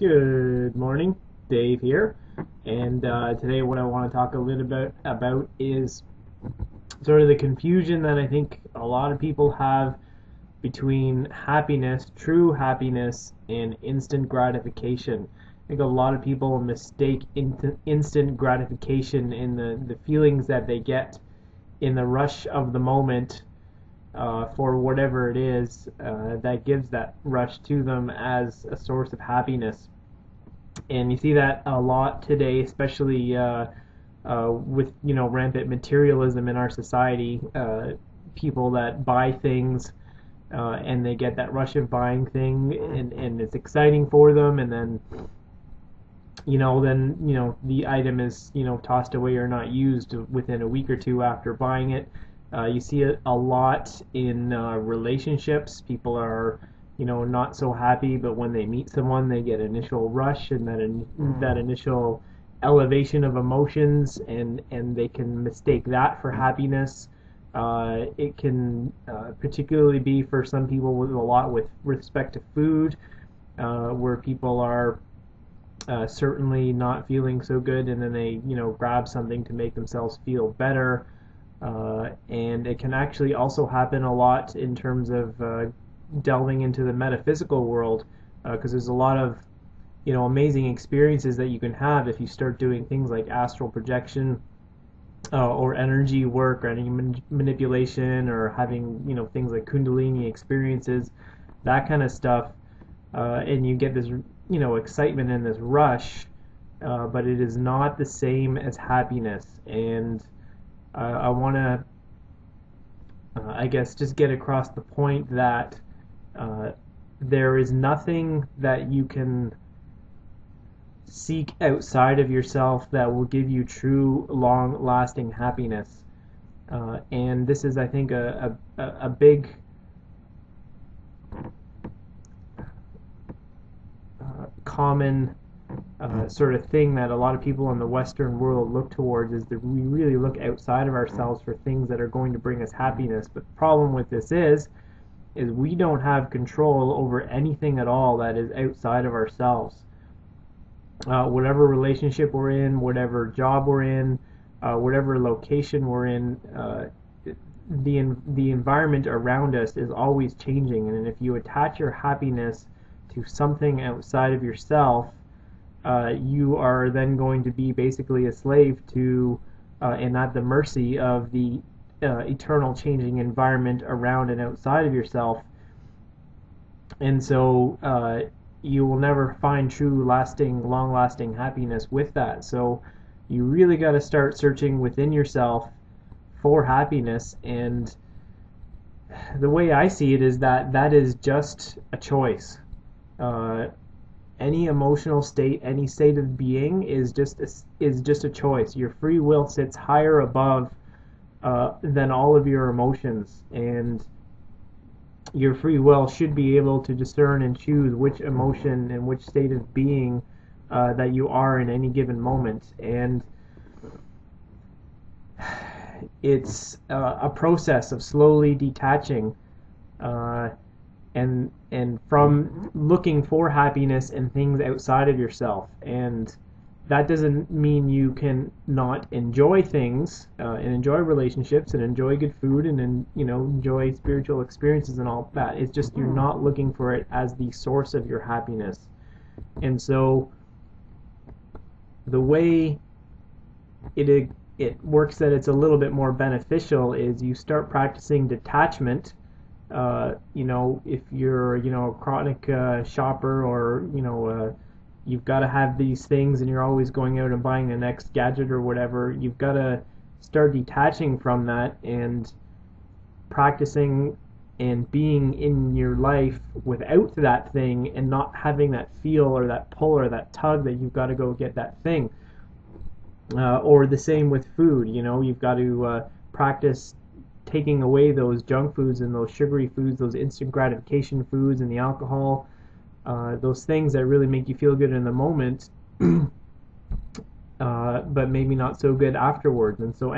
Good morning, Dave here, and today what I want to talk a little bit about is sort of the confusion that I think a lot of people have between happiness, true happiness, and instant gratification. I think a lot of people mistake instant gratification in the feelings that they get in the rush of the moment for whatever it is that gives that rush to them as a source of happiness. And you see that a lot today, especially with rampant materialism in our society. People that buy things and they get that rush of buying thing, and it's exciting for them, and then the item is tossed away or not used within a week or two after buying it. You see it a lot in relationships. People are not so happy, but when they meet someone, they get initial rush and that initial elevation of emotions, and they can mistake that for happiness. It can particularly be for some people with a lot with respect to food, where people are certainly not feeling so good, and then they grab something to make themselves feel better. And it can actually also happen a lot in terms of delving into the metaphysical world, because there's a lot of amazing experiences that you can have if you start doing things like astral projection, or energy work, or any manipulation, or having things like kundalini experiences, that kind of stuff. And you get this excitement and this rush, but it is not the same as happiness. And I want to I guess just get across the point that there is nothing that you can seek outside of yourself that will give you true, long-lasting happiness. And this is, I think, a big common sort of thing that a lot of people in the Western world look towards, is that we really look outside of ourselves for things that are going to bring us happiness. But the problem with this is we don't have control over anything at all that is outside of ourselves. Whatever relationship we're in, whatever job we're in, whatever location we're in, the environment around us is always changing. And if you attach your happiness to something outside of yourself, you are then going to be basically a slave to and at the mercy of the eternal changing environment around and outside of yourself. And so you will never find true, lasting, long-lasting happiness with that. So you really got to start searching within yourself for happiness. And the way I see it is that is just a choice. Any emotional state, any state of being is just a choice. Your free will sits higher above than all of your emotions, and your free will should be able to discern and choose which emotion and which state of being that you are in any given moment. And it's a process of slowly detaching and from looking for happiness in things outside of yourself. And that doesn't mean you can not enjoy things and enjoy relationships and enjoy good food and enjoy spiritual experiences and all that. It's just you're not looking for it as the source of your happiness. And so the way it works that it's a little bit more beneficial is you start practicing detachment. If you're a chronic shopper, or you've got to have these things and you're always going out and buying the next gadget or whatever, you've got to start detaching from that and practicing and being in your life without that thing, and not having that feel or that pull or that tug that you've got to go get that thing. Or the same with food. You've got to practice taking away those junk foods and those sugary foods, those instant gratification foods, and the alcohol, those things that really make you feel good in the moment, but maybe not so good afterwards. And so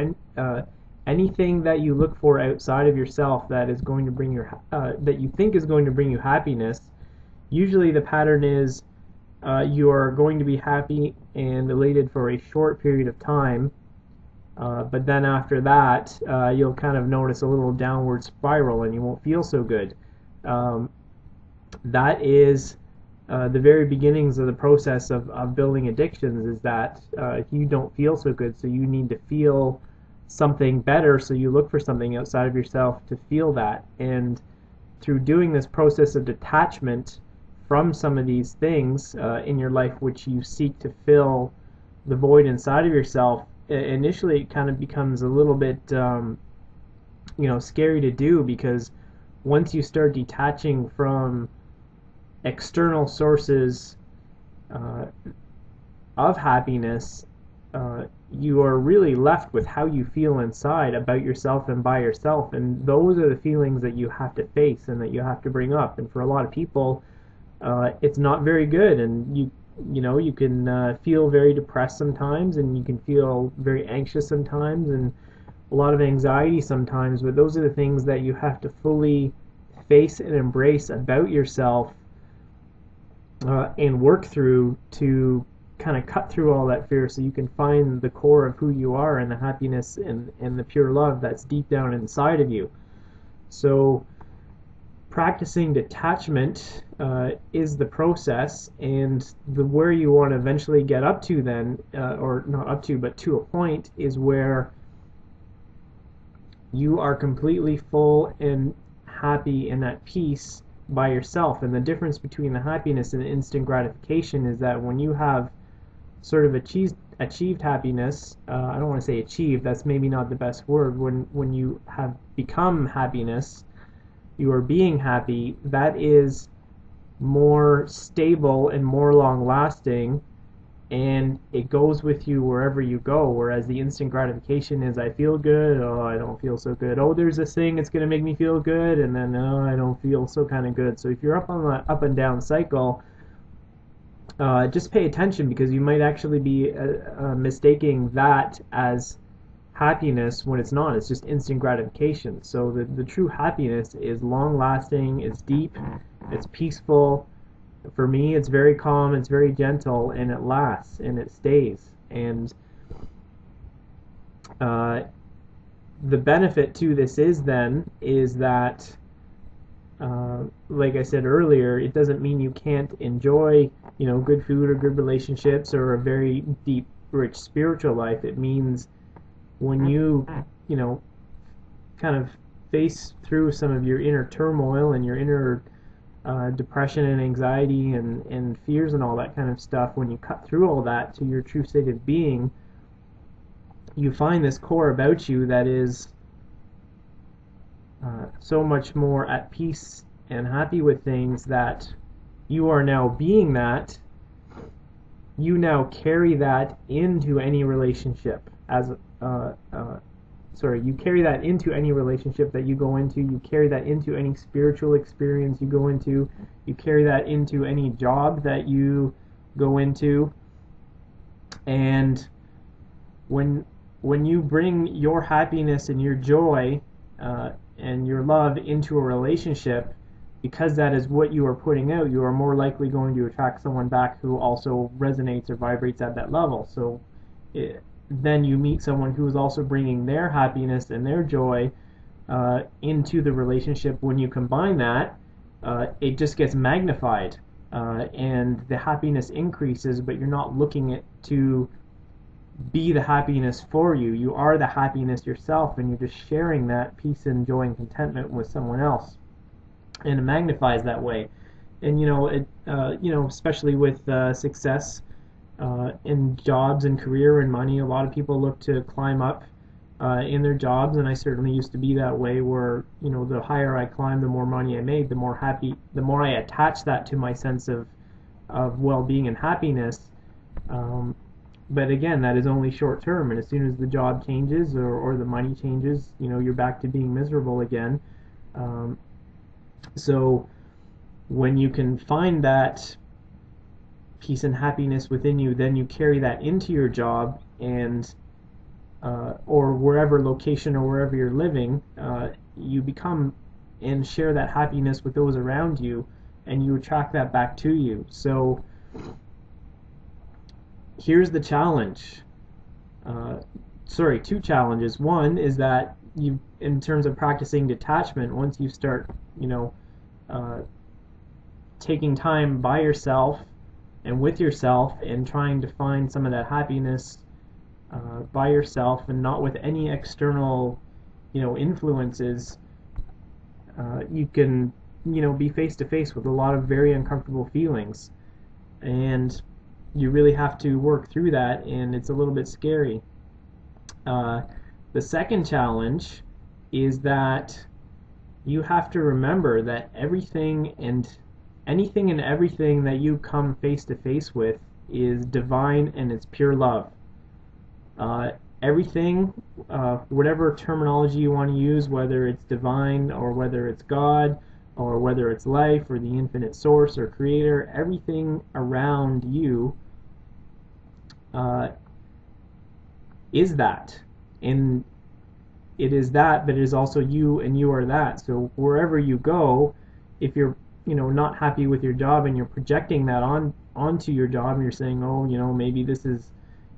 anything that you look for outside of yourself that is going to bring that you think is going to bring you happiness, usually the pattern is you are going to be happy and elated for a short period of time, but then after that, you'll kind of notice a little downward spiral and you won't feel so good. That is the very beginnings of the process of building addictions, is that you don't feel so good, so you need to feel something better, so you look for something outside of yourself to feel that. And through doing this process of detachment from some of these things in your life which you seek to fill the void inside of yourself, initially it kind of becomes a little bit scary to do, because once you start detaching from external sources of happiness, you are really left with how you feel inside about yourself and by yourself, and those are the feelings that you have to face and that you have to bring up. And for a lot of people, it's not very good, and you can feel very depressed sometimes, and you can feel very anxious sometimes, and a lot of anxiety sometimes. But those are the things that you have to fully face and embrace about yourself, and work through to kind of cut through all that fear, so you can find the core of who you are and the happiness and the pure love that's deep down inside of you. So practicing detachment is the process, and where you want to eventually get up to then, or not up to, but to a point, is where you are completely full and happy and at peace by yourself. And the difference between the happiness and the instant gratification is that when you have sort of achieved happiness, I don't want to say achieved, that's maybe not the best word, when you have become happiness, you are being happy, that is more stable and more long lasting, and it goes with you wherever you go. Whereas the instant gratification is, I feel good, oh, I don't feel so good, oh, there's this thing, it's going to make me feel good, and then, oh, I don't feel so kind of good. So if you're up on the up and down cycle, just pay attention, because you might actually be mistaking that as happiness when it's not. It's just instant gratification. So the true happiness is long lasting, it's deep, it's peaceful. For me, it's very calm, it's very gentle, and it lasts and it stays. And the benefit to this is that like I said earlier, it doesn't mean you can't enjoy good food or good relationships or a very deep, rich spiritual life. It means when you kind of face through some of your inner turmoil and your inner depression and anxiety and fears and all that kind of stuff, when you cut through all that to your true state of being, you find this core about you that is so much more at peace and happy with things, that you are now being that. You now carry that into any relationship you carry that into any relationship that you go into. You carry that into any spiritual experience you go into. You carry that into any job that you go into. And when you bring your happiness and your joy and your love into a relationship, because that is what you are putting out, you are more likely going to attract someone back who also resonates or vibrates at that level. So then you meet someone who is also bringing their happiness and their joy into the relationship. When you combine that, it just gets magnified, and the happiness increases, but you're not looking it to be the happiness for you. You are the happiness yourself, and you're just sharing that peace and joy and contentment with someone else, and it magnifies that way. And especially with success in jobs and career and money, a lot of people look to climb up in their jobs, and I certainly used to be that way, where the higher I climbed, the more money I made, the more happy, the more I attached that to my sense of well-being and happiness. But again, that is only short term, and as soon as the job changes or the money changes, you're back to being miserable again. So when you can find that peace and happiness within you, then you carry that into your job, and or wherever location or wherever you're living, you become and share that happiness with those around you, and you attract that back to you. So here's the challenge. Two challenges. One is that you, in terms of practicing detachment, once you start, uh, taking time by yourself and with yourself and trying to find some of that happiness by yourself and not with any external, influences, you can, be face to face with a lot of very uncomfortable feelings, and you really have to work through that, and it's a little bit scary. The second challenge is that you have to remember that anything and everything that you come face to face with is divine and it's pure love. Everything, whatever terminology you want to use, whether it's divine or whether it's God or whether it's life or the infinite source or creator, everything around you is that. And it is that, but it is also you, and you are that. So wherever you go, if you're not happy with your job and you're projecting that onto your job and you're saying, oh, maybe this is,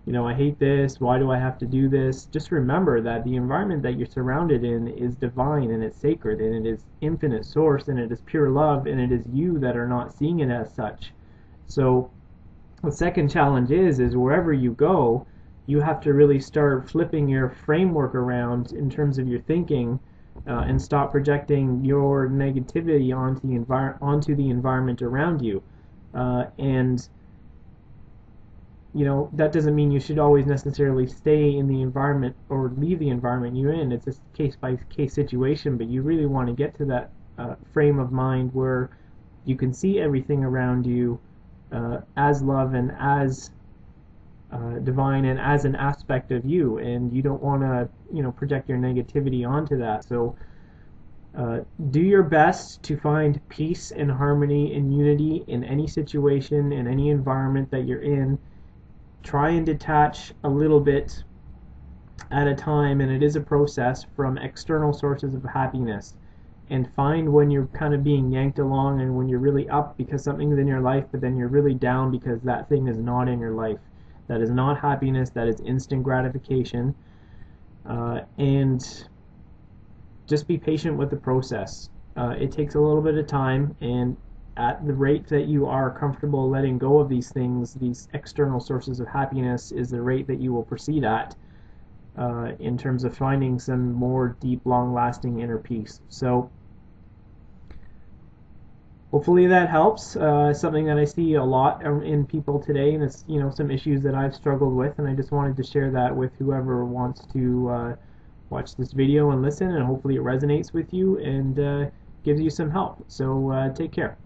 I hate this, why do I have to do this? Just remember that the environment that you're surrounded in is divine and it's sacred and it is infinite source and it is pure love and it is you that are not seeing it as such. So the second challenge is wherever you go, you have to really start flipping your framework around in terms of your thinking, and stop projecting your negativity onto the environment around you. And that doesn't mean you should always necessarily stay in the environment or leave the environment you're in. It's a case by case situation, but you really want to get to that frame of mind where you can see everything around you as love and as divine and as an aspect of you, and you don't want to project your negativity onto that. So do your best to find peace and harmony and unity in any situation, in any environment that you're in. Try and detach a little bit at a time, and it is a process, from external sources of happiness, and find when you're kind of being yanked along and when you're really up because something's in your life, but then you're really down because that thing is not in your life. That is not happiness, that is instant gratification. And just be patient with the process. It takes a little bit of time, and at the rate that you are comfortable letting go of these things, these external sources of happiness, is the rate that you will proceed at in terms of finding some more deep, long-lasting inner peace. So hopefully that helps. Something that I see a lot in people today, and it's some issues that I've struggled with, and I just wanted to share that with whoever wants to watch this video and listen, and hopefully it resonates with you and gives you some help. So take care.